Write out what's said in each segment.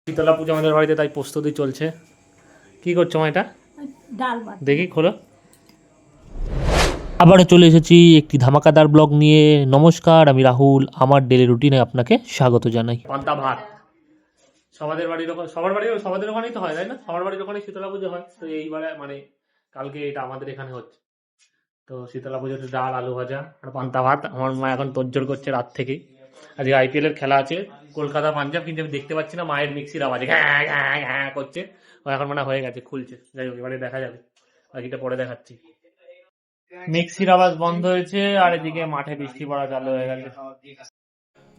শীতলা পুজো আমাদের বাড়িতে, তাই প্রস্তুতি চলছে। কি করছো মা? এটা ডাল দেখি, খোলো। আবারও চলে এসেছি একটি ধামাকাদার ব্লগ নিয়ে। নমস্কার, আমি রাহুল। আমার ডেলি রুটিনে আপনাকে স্বাগত জানাই। পান্তা ভাত সবার সবাদের ওখানেই তো হয়, তাই না? সবার বাড়ির ওখানে শীতলা পুজো হয়, তো এইবারে মানে কালকে এটা আমাদের এখানে হচ্ছে। তো শীতলা পুজোতে ডাল, আলু ভাজা আর পান্তা ভাত। আমার মা এখন তোড়জোড় করছে রাত থেকেই। আজকে IPL এর খেলা আছে, কলকাতা পাঞ্জাব, কিন্তু আমি দেখতে পাচ্ছি না। মায়ের মিক্সির আওয়াজ হ্যাঁ হ্যাঁ হ্যাঁ করছে। ও এখন মানে হয়ে গেছে, খুলছে। যাই হোক, এবারে দেখা যাবে, বাকিটা পরে দেখাচ্ছি। মিক্সির আওয়াজ বন্ধ হয়েছে, আর এদিকে মাঠে বৃষ্টি পড়া চালু হয়ে গেছে।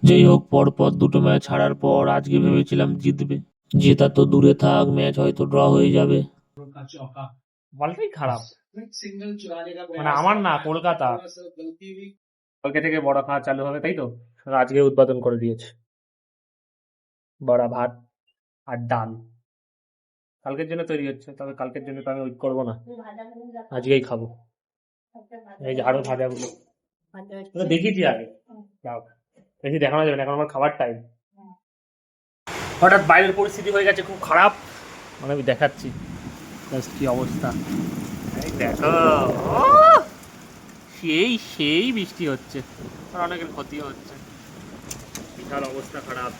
যাই হোক, পরপর দুটো ম্যাচ হারার পর আজকে ভেবেছিলাম জিতবে। জেতা তো দূরে থাক, ম্যাচ হয়তো ড্র হয়ে যাবে। বলটাই খারাপ, মানে আমার না, কলকাতা। কালকে থেকে বড়া খাওয়া চালু হবে, তাই তো? আজকে উদ্বোধন করে দিয়েছে বড়া, ভাত আর ডাল। কালকের জন্য তৈরি হচ্ছে, তবে কালকের জন্য তো আমি ওয়েট করবো না, আজকেই খাবো। এই যে আরো ভাজাগুলো দেখিয়েছি আগে, যাও বেশি দেখানো যাবে না, এখন আমার খাবার টাইম। হঠাৎ বাইরের পরিস্থিতি হয়ে গেছে খুব খারাপ, মানে আমি দেখাচ্ছি কি অবস্থা। এই দেখো, সেই সেই বৃষ্টি হচ্ছে, আর অনেকের ক্ষতিও হচ্ছে। বিশাল অবস্থা খারাপ,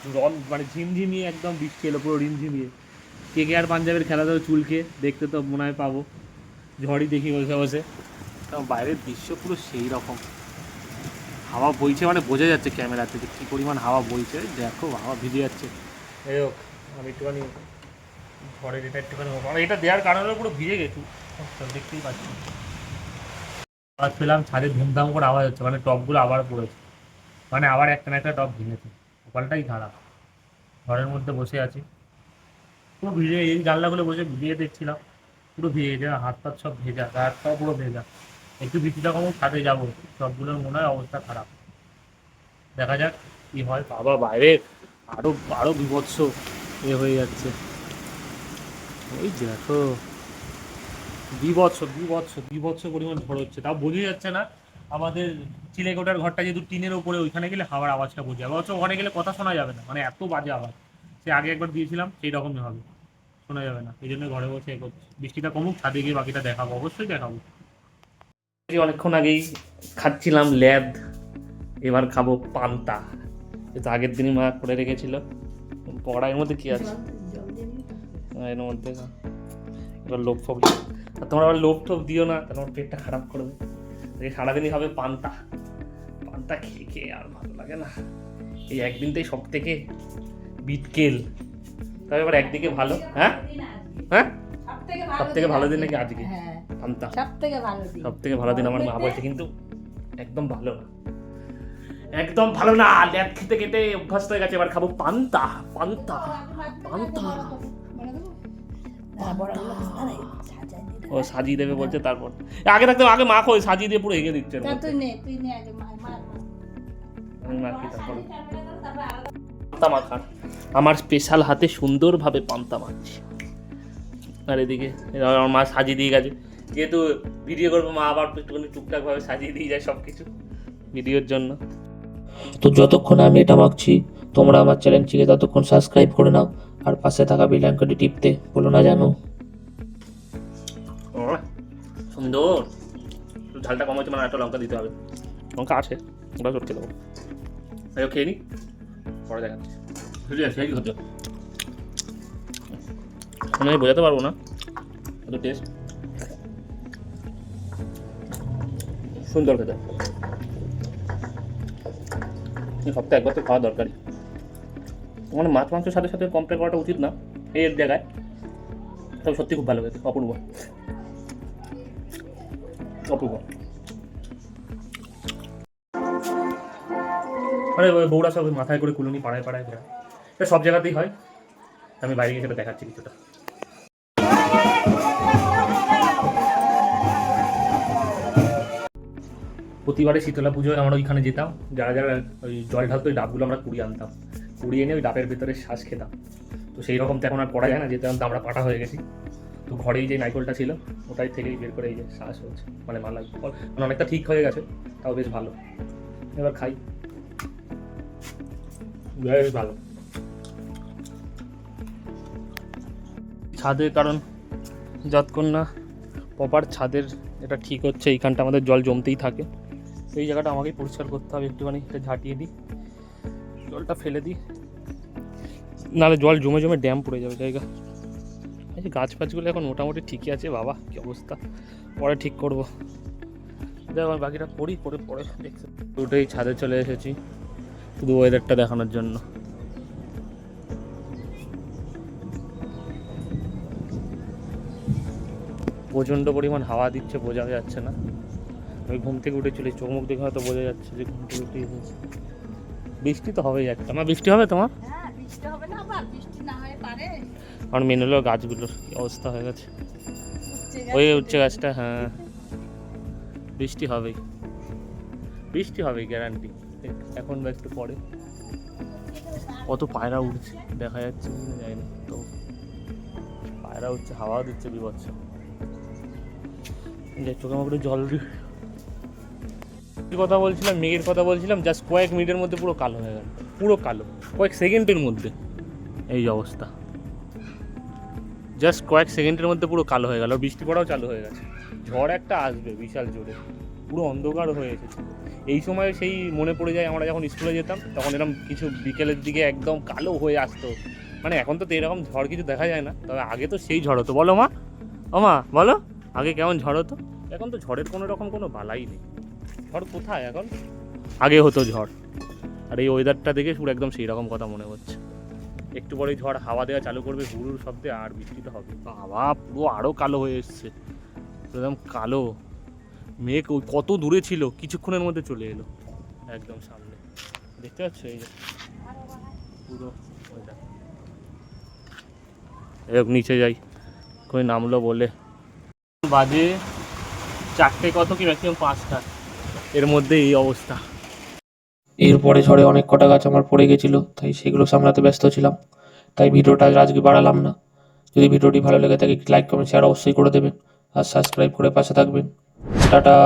মানে ঝিমঝিমিয়ে একদম বৃষ্টি এলো, পুরো রিমঝিমিয়ে। KKR পাঞ্জাবের খেলা তো চুলকে দেখতে তো মনে হয় পাবো, ঝড়ই দেখি বসে বসে। বাইরের দৃশ্য পুরো সেই রকম, হাওয়া বইছে, মানে বোঝা যাচ্ছে ক্যামেরাতে যে কী পরিমাণ হাওয়া বইছে। দেখো, হাওয়া ভিজে যাচ্ছে। যাই হোক, আমি একটুখানি ঝড়ের এটা একটুখানি, এটা দেওয়ার কারণে পুরো ভিজে গেছি, দেখতেই পাচ্ছি। আওয়াজ পেলাম, ছাদে ধুমধাম করে আওয়াজ হচ্ছে, মানে টপগুলো আবার পড়েছে, মানে আবার একটা না একটা টপ ভেঙেছে। কপালটাই খারাপ, ঘরের মধ্যে বসে আছি পুরো ভিজে, এই জানলাগুলো বসে ভিজিয়ে দেখছিলাম, পুরো ভিজে গেছে, হাত পাত সব ভেজা, গায়ের সব পুরো ভেজা। একটু বৃষ্টিটা কম, ছাদে যাবো, সবগুলোর মনে হয় অবস্থা খারাপ। দেখা যাক কি হয়। বাবা, বাইরে আরো আরো বিভৎস হয়ে যাচ্ছে। ওই দেখো, বিভৎস বিভৎস বিভৎস পরিমাণ ঝড় হচ্ছে, তাও বোঝা যাচ্ছে না। আমাদের চিলেকোটার ঘরটা যেহেতু টিনের ওপরে, ওইখানে গেলে হাওয়ার আওয়াজটা বোঝা যাবে, অথচ ওখানে গেলে কথা শোনা যাবে না, মানে এত বাজে আওয়াজ। সে আগে একবার দিয়েছিলাম, সেই রকমই হবে, শোনা যাবে না। এই জন্য ঘরে বসে করছি, বৃষ্টিটা কমুক, ছাদে গিয়ে বাকিটা দেখাবো, অবশ্যই দেখাবো। অনেকক্ষণ আগেই খাচ্ছিলাম ল্যাদ, এবার খাবো পান্তা। এটা আগের দিনই মা করে রেখেছিল। পড়া এর মধ্যে কি আছে? এর মধ্যে এবার লোভ ফোভ, তোমরা আবার লোভ টোভ দিও না, তোমার পেটটা খারাপ করবে। সারাদিনই হবে পান্তা। পান্তা খেয়ে খেয়ে আর ভালো লাগে না, এই একদিনটাই সব থেকে বিটকেল। তবে এবার একদিকে ভালো, হ্যাঁ হ্যাঁ, সব থেকে ভালো দিন নাকি আজকে পান্তা, সব থেকে ভালো দিন আমার মা বলছে, কিন্তু একদম ভালো না, একদম ভালো না। ল্যাদ খেতে খেতে অভ্যস্ত হয়ে গেছে, এবার খাবো পান্তা পান্তা পান্তা। ও সাজিয়ে দেবে বলছে, তারপর আগে থাকতে আগে মা কই সাজিয়ে দিয়ে পুরো এগিয়ে দিচ্ছে। পান্তা মাখার আমার স্পেশাল হাতে সুন্দরভাবে পান্তা মাখছি, আর এদিকে আমার মা সাজিয়ে দিয়ে গেছে। যেহেতু ভিডিও করবো, মা আবার একটুখানি টুকটাক ভাবে সাজিয়ে দিয়ে যায় সব কিছু ভিডিওর জন্য। তো যতক্ষণ আমি এটা মাখছি, তোমরা আমার চ্যানেলটিকে ততক্ষণ সাবস্ক্রাইব করে নাও, আর পাশে থাকা বেল আইকনটি টিপতে ভুলো না জানো। সুন্দর, ঝালটা কম হয়েছে, মানে একটা লঙ্কা দিতে হবে। লঙ্কা আছে, ওটা চটকে দেবো। খেয়ে নি, পরে দেখাচ্ছি। আমি বোঝাতে পারবো না এত টেস্ট, সুন্দর খেতে। সপ্তাহে একবার তো খাওয়া দরকারি, মানে মাছ মাংসের সাথে সাথে কম্পেয়ার করাটা উচিত না এর জায়গায়। তবে সত্যি খুব ভালো খেতে, অপূর্ব অপূর্ব। আরে ওই বউরা সব মাথায় করে কুলুনি পাড়ায় পাড়ায় ঘোরা, এটা সব জায়গাতেই হয়। আমি বাইরে গিয়ে সেটা দেখাচ্ছি কিছুটা। প্রতিবারে শীতলা পুজোয় আমরা ওইখানে যেতাম, যারা যারা ওই জল ঢালতো, ওই ডাবগুলো আমরা কুড়িয়ে আনতাম, কুড়িয়ে এনে ওই ডাবের ভেতরে শ্বাস খেতাম। তো সেই রকম তো এখন আর করা যায় না, যেতে তো আমরা পাটা হয়ে গেছি। তো ঘরেই যে নাইকলটা ছিল, ওটাই থেকেই বের করে এই যে শ্বাস হচ্ছে, মানে মালা মানে অনেকটা ঠিক হয়ে গেছে, তাও বেশ ভালো। এবার খাই, বেশ ভালো। ছাদে, কারণ যতক্ষণ না প্রপার ছাদের এটা ঠিক হচ্ছে এইখানটা আমাদের জল জমতেই থাকে। এই জায়গাটা আমাকেই পরিষ্কার করতে হবে, একটুখানি এটা ঝাঁটিয়ে দিই, জলটা ফেলে দিই, নাহলে জল জমে জমে ড্যাম পড়ে যাবে জায়গা। এই যে গাছ ফাছগুলো এখন মোটামুটি ঠিকই আছে, বাবা কী অবস্থা, পরে ঠিক করবো। যাই আমি বাকিটা পড়ি, পরে দেখছি। দুটোই ছাদে চলে এসেছি শুধু ওয়েদারটা দেখানোর জন্য। প্রচণ্ড পরিমাণ হাওয়া দিচ্ছে, বোঝা যাচ্ছে না। আমি ঘুম থেকে উঠে চলে, চোখ মুখ দেখে হয়তো বোঝা যাচ্ছে যে ঘুম থেকে উঠে এসেছি। বৃষ্টি তো হবেই একটা, আমার বৃষ্টি হবে তোমার? কারণ মেন হলো গাছগুলোর কি অবস্থা হয়ে গেছে, ওই উচ্ছে গাছটা। হ্যাঁ বৃষ্টি হবেই, বৃষ্টি হবেই গ্যারান্টি। এখন বা একটু পরে। কত পায়রা উঠছে দেখা যাচ্ছে কিনা জানি না, তো পায়রা উঠছে, হাওয়া দিচ্ছে বিভৎস। চোখে মুখে জল কথা বলছিলাম, মেঘের কথা বলছিলাম, জাস্ট কয়েক মিনিটের মধ্যে পুরো কালো হয়ে গেল, পুরো কালো, কয়েক সেকেন্ডের মধ্যে এই অবস্থা। জাস্ট কয়েক সেকেন্ডের মধ্যে পুরো কালো হয়ে গেল, আর বৃষ্টি পড়াও চালু হয়ে গেছে। ঝড় একটা আসবে বিশাল জোরে, পুরো অন্ধকার হয়ে এসেছে। এই সময় সেই মনে পড়ে যায় আমরা যখন স্কুলে যেতাম, তখন এরকম কিছু বিকেলের দিকে একদম কালো হয়ে আসতো। মানে এখন তো এরকম ঝড় কিছু দেখা যায় না, তবে আগে তো সেই ঝড় হতো। বলো মা, ও মা বলো, আগে কেমন ঝড় হতো? এখন তো ঝড়ের কোনো রকম কোনো বালাই নেই। ঝড় কোথায় এখন, আগে হতো ঝড়। আর এই ওয়েদারটা দেখে পুরো একদম সেই রকম কথা মনে হচ্ছে। একটু পরেই ঝড় হাওয়া দেওয়া চালু করবে হুড়ুর শব্দে, আর বৃষ্টি তো হবে। বাবা পুরো আরও কালো হয়ে এসছে, একদম কালো মেঘ। কত দূরে ছিল, কিছুক্ষণের মধ্যে চলে এলো একদম সামনে, দেখতে পাচ্ছ? এই যে পুরো নিচে যাই, কই নামলো বলে। বাজে 4টে কত কি ম্যাক্সিমাম 5টা, এর মধ্যে এই অবস্থা। এরপরে ঝড়ে অনেক কটা গাছ আমার পড়ে গেছিল, তাই সেগুলো সামলাতে ব্যস্ত ছিলাম, তাই ভিডিওটা আজকে বাড়ালাম না। যদি ভিডিওটি ভালো লেগে থাকে লাইক কমেন্ট শেয়ার অবশ্যই করে দেবেন, আর সাবস্ক্রাইব করে পাশে থাকবেন। টাটা।